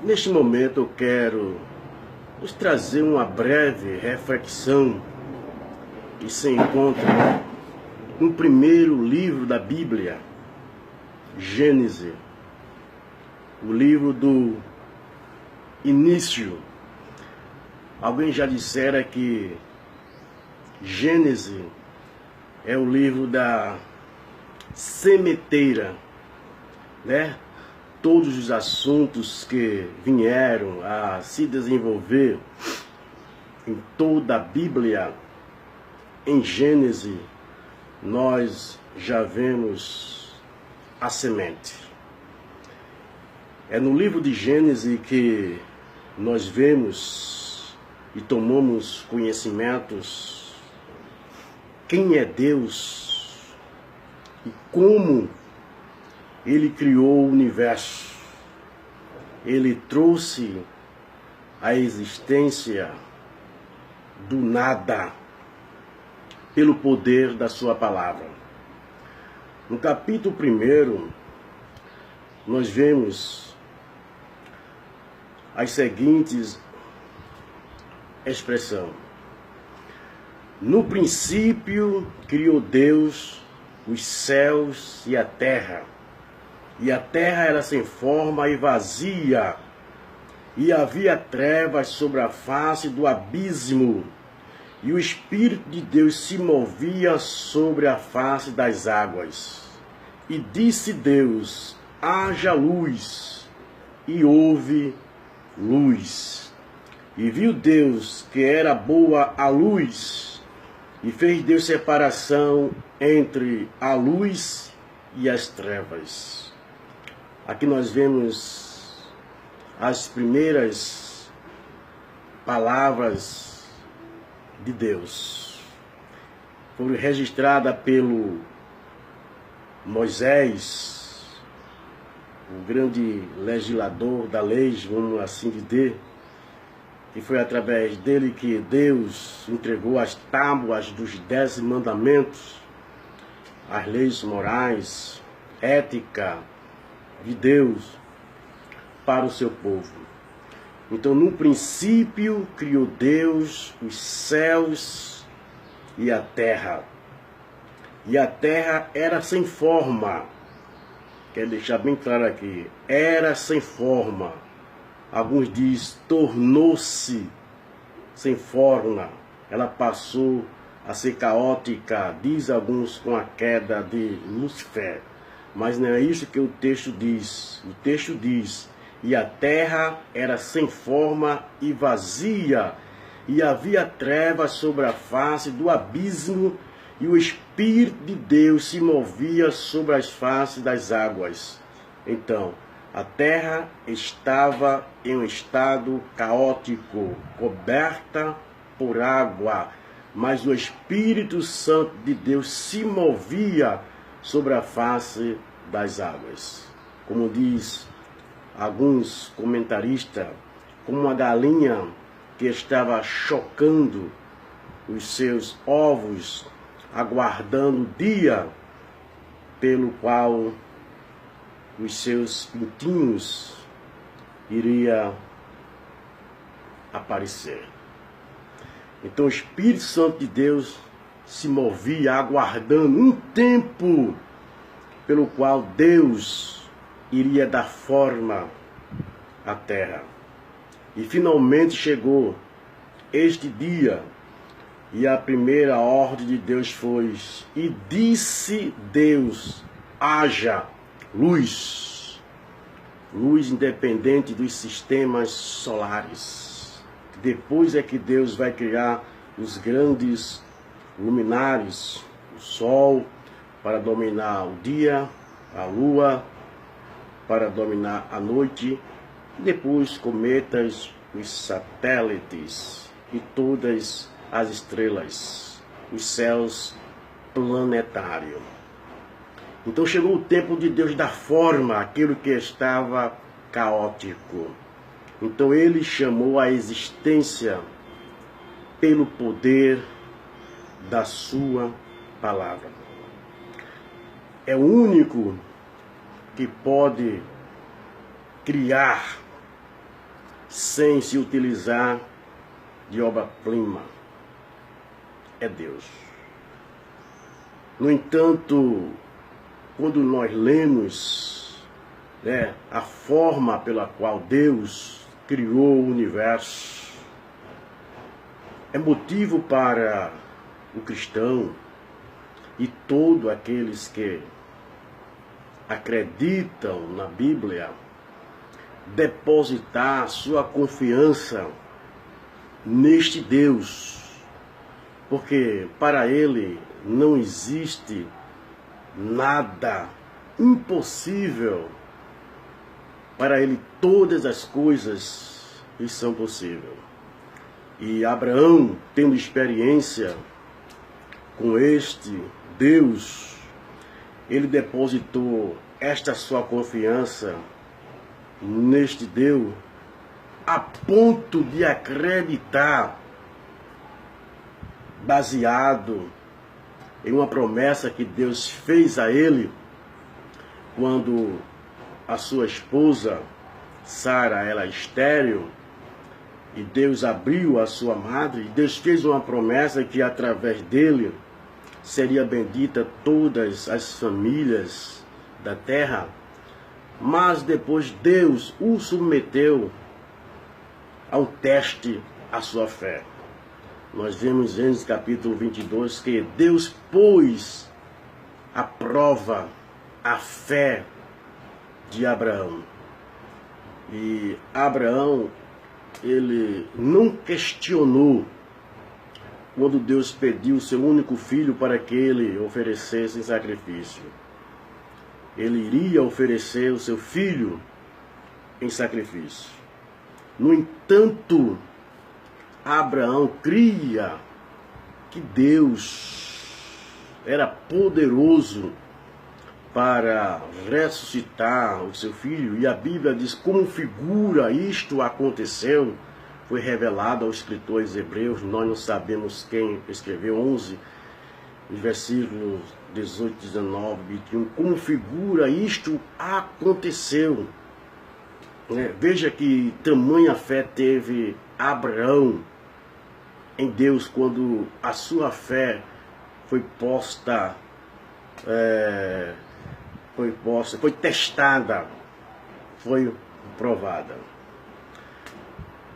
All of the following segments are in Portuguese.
Neste momento eu quero nos trazer uma breve reflexão que se encontra no primeiro livro da Bíblia, Gênesis, o livro do início. Alguém já dissera que Gênesis é o livro da sementeira, né? Todos os assuntos que vieram a se desenvolver em toda a Bíblia, em Gênesis, nós já vemos a semente. É no livro de Gênesis que nós vemos e tomamos conhecimentos quem é Deus e como Ele criou o universo. Ele trouxe a existência do nada pelo poder da sua palavra. No capítulo 1, nós vemos as seguintes expressões. No princípio criou Deus os céus e a terra era sem forma e vazia, e havia trevas sobre a face do abismo, e o Espírito de Deus se movia sobre a face das águas. E disse Deus: haja luz, e houve luz. E viu Deus que era boa a luz, e fez Deus separação entre a luz e as trevas. Aqui nós vemos as primeiras palavras de Deus. Foram registradas pelo Moisés, o grande legislador da lei, vamos assim dizer, e foi através dele que Deus entregou as tábuas dos 10 mandamentos, as leis morais, ética de Deus para o seu povo. Então, no princípio, criou Deus os céus e a terra. E a terra era sem forma. Quero deixar bem claro aqui. Era sem forma. Alguns dizem, tornou-se sem forma. Ela passou a ser caótica, diz alguns, com a queda de Lúcifer. Mas não é isso que o texto diz. O texto diz: e a terra era sem forma e vazia, e havia trevas sobre a face do abismo, e o Espírito de Deus se movia sobre as faces das águas. Então, a terra estava em um estado caótico, coberta por água, mas o Espírito Santo de Deus se movia sobre a face das águas. Como diz alguns comentaristas, como uma galinha que estava chocando os seus ovos, aguardando o dia pelo qual os seus pintinhos iria aparecer. Então o Espírito Santo de Deus se movia aguardando um tempo pelo qual Deus iria dar forma à terra. E finalmente chegou este dia, e a primeira ordem de Deus foi: e disse Deus, haja luz. Luz independente dos sistemas solares. Depois é que Deus vai criar os grandes luminares, o sol para dominar o dia, a lua para dominar a noite, e depois cometas, os satélites e todas as estrelas, os céus planetários. Então chegou o tempo de Deus dar forma àquilo que estava caótico. Então ele chamou a existência pelo poder da sua palavra. É o único que pode criar sem se utilizar de obra-prima. É Deus. No entanto, quando nós lemos a forma pela qual Deus criou o universo, é motivo para o cristão e todos aqueles que acreditam na Bíblia depositar sua confiança neste Deus, porque para ele não existe nada impossível. Para ele todas as coisas são possíveis. E Abraão, tendo experiência com este Deus, ele depositou esta sua confiança neste Deus a ponto de acreditar, baseado em uma promessa que Deus fez a ele quando a sua esposa Sara era estéril e Deus abriu a sua madre. E Deus fez uma promessa que através dele seria bendita todas as famílias da terra. Mas depois Deus o submeteu ao teste a sua fé. Nós vemos em Gênesis capítulo 22 que Deus pôs à prova a fé de Abraão. E Abraão, ele não questionou quando Deus pediu o seu único filho para que ele oferecesse em sacrifício. Ele iria oferecer o seu filho em sacrifício. No entanto, Abraão cria que Deus era poderoso para ressuscitar o seu filho. E a Bíblia diz como figura isto aconteceu. Foi revelado aos escritores hebreus. Nós não sabemos quem escreveu, 11, versículos 18, 19, 21. Como figura isto aconteceu. Veja que tamanha fé teve Abraão em Deus quando a sua fé foi posta, foi testada, foi provada.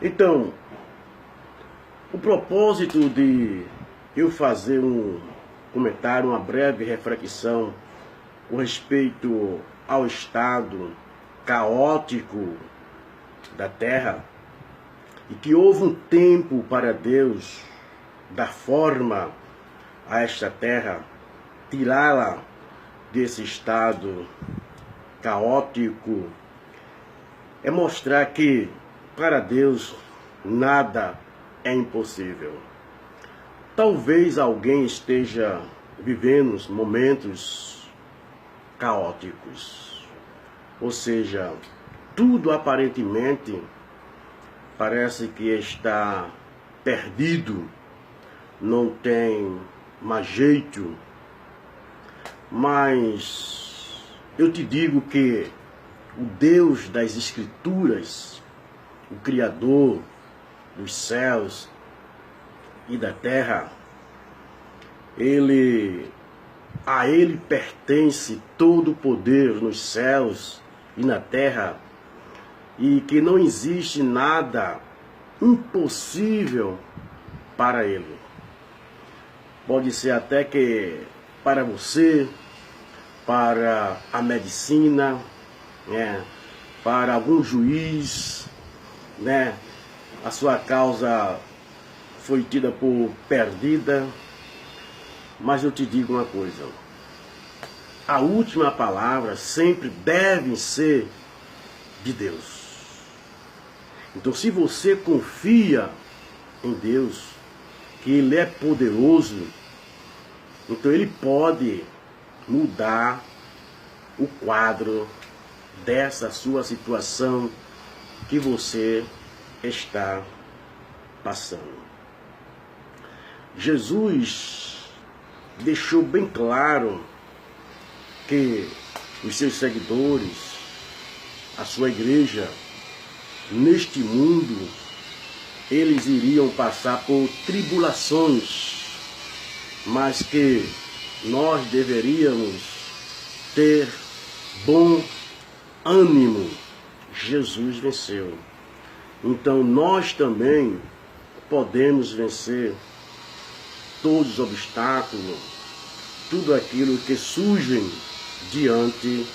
Então, o propósito de eu fazer um comentário, uma breve reflexão com respeito ao estado caótico da terra, e que houve um tempo para Deus dar forma a esta terra, tirá-la desse estado caótico, é mostrar que para Deus nada é impossível. Talvez alguém esteja vivendo momentos caóticos, ou seja, tudo aparentemente parece que está perdido, não tem mais jeito. Mas eu te digo que o Deus das Escrituras, o Criador dos céus e da terra, a Ele pertence todo o poder nos céus e na terra, e que não existe nada impossível para Ele. Pode ser até que para você, para a medicina, para algum juiz, a sua causa foi tida por perdida. Mas eu te digo uma coisa: a última palavra sempre deve ser de Deus. Então, se você confia em Deus, que Ele é poderoso, então Ele pode mudar o quadro dessa sua situação que você está passando. Jesus deixou bem claro que os seus seguidores, a sua igreja, neste mundo eles iriam passar por tribulações, mas que nós deveríamos ter bom ânimo. Jesus venceu. Então nós também podemos vencer todos os obstáculos, tudo aquilo que surgem diante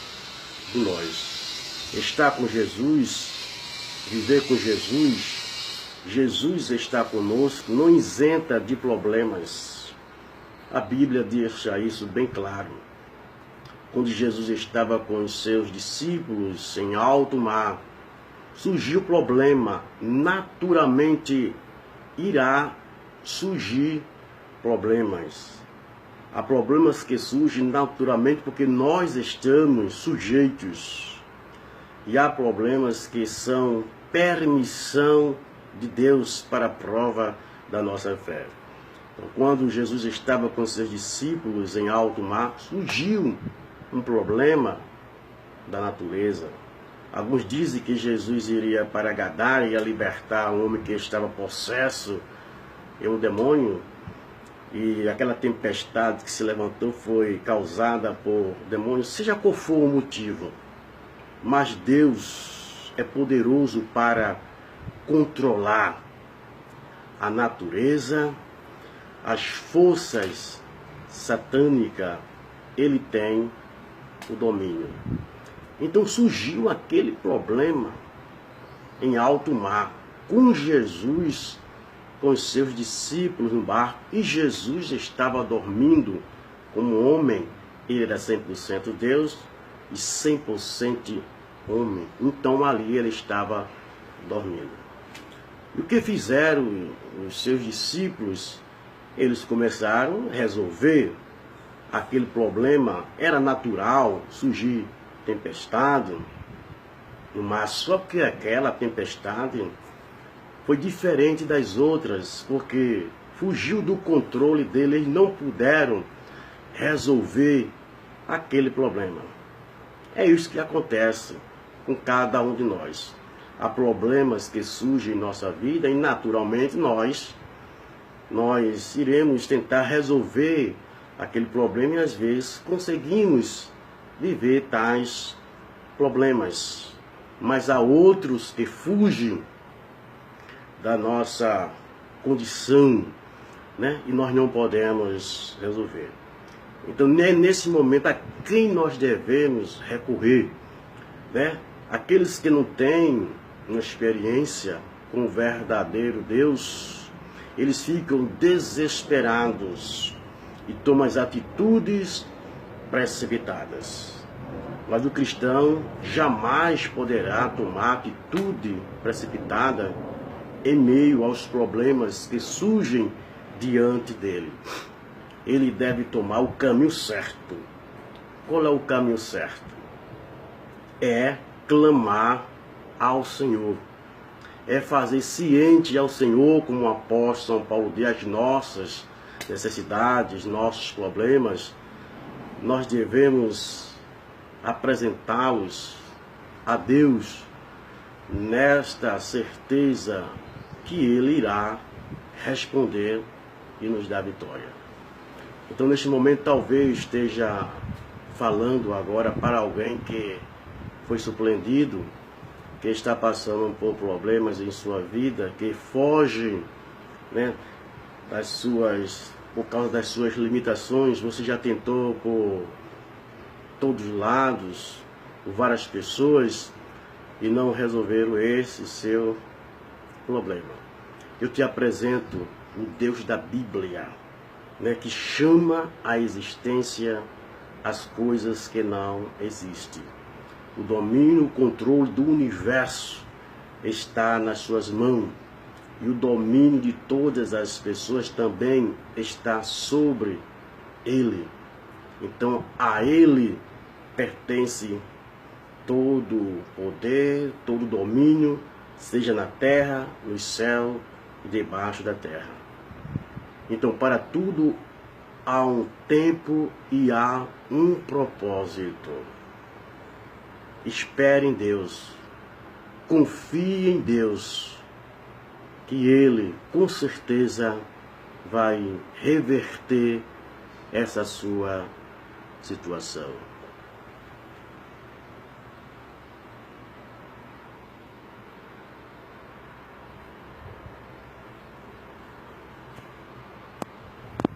de nós. Estar com Jesus, viver com Jesus, Jesus está conosco, não isenta de problemas. A Bíblia deixa isso bem claro. Quando Jesus estava com os seus discípulos em alto mar, surgiu problema, naturalmente irá surgir problemas. Há problemas que surgem naturalmente porque nós estamos sujeitos. E há problemas que são permissão de Deus para a prova da nossa fé. Então, quando Jesus estava com seus discípulos em alto mar, surgiu um problema da natureza. Alguns dizem que Jesus iria para Gadara e ia libertar um homem que estava possesso e um demônio. E aquela tempestade que se levantou foi causada por demônios, seja qual for o motivo. Mas Deus é poderoso para controlar a natureza, as forças satânicas, Ele tem o domínio. Então surgiu aquele problema em alto mar, com Jesus, com os seus discípulos no barco, e Jesus estava dormindo como homem. Ele era 100% Deus e 100% homem. Então ali ele estava dormindo. E o que fizeram os seus discípulos? Eles começaram a resolver aquele problema. Era natural surgir tempestade no mar, só que aquela tempestade foi diferente das outras, porque fugiu do controle dele. Eles não puderam resolver aquele problema. É isso que acontece com cada um de nós. Há problemas que surgem em nossa vida e naturalmente nós iremos tentar resolver aquele problema e às vezes conseguimos viver tais problemas. Mas há outros que fugem da nossa condição, né? E nós não podemos resolver. Então é nesse momento a quem nós devemos recorrer, né? Aqueles que não têm uma experiência com o verdadeiro Deus, eles ficam desesperados e tomam as atitudes precipitadas. Mas o cristão jamais poderá tomar atitude precipitada em meio aos problemas que surgem diante dele. Ele deve tomar o caminho certo. Qual é o caminho certo? É clamar ao Senhor. É fazer ciente ao Senhor, como o apóstolo São Paulo diz, as nossas necessidades, nossos problemas. Nós devemos apresentá-los a Deus nesta certeza que Ele irá responder e nos dar vitória. Então, neste momento, talvez esteja falando agora para alguém que foi surpreendido, que está passando por problemas em sua vida, que foge, né, por causa das suas limitações. Você já tentou por todos os lados, por várias pessoas, e não resolveram esse seu problema. Eu te apresento o Deus da Bíblia, né, que chama à existência as coisas que não existem. O domínio, o controle do universo está nas suas mãos. E o domínio de todas as pessoas também está sobre Ele. Então a Ele pertence todo o poder, todo o domínio, seja na terra, no céu e debaixo da terra. Então, para tudo há um tempo e há um propósito. Espere em Deus. confie em Deus, que Ele com certeza vai reverter essa sua situação.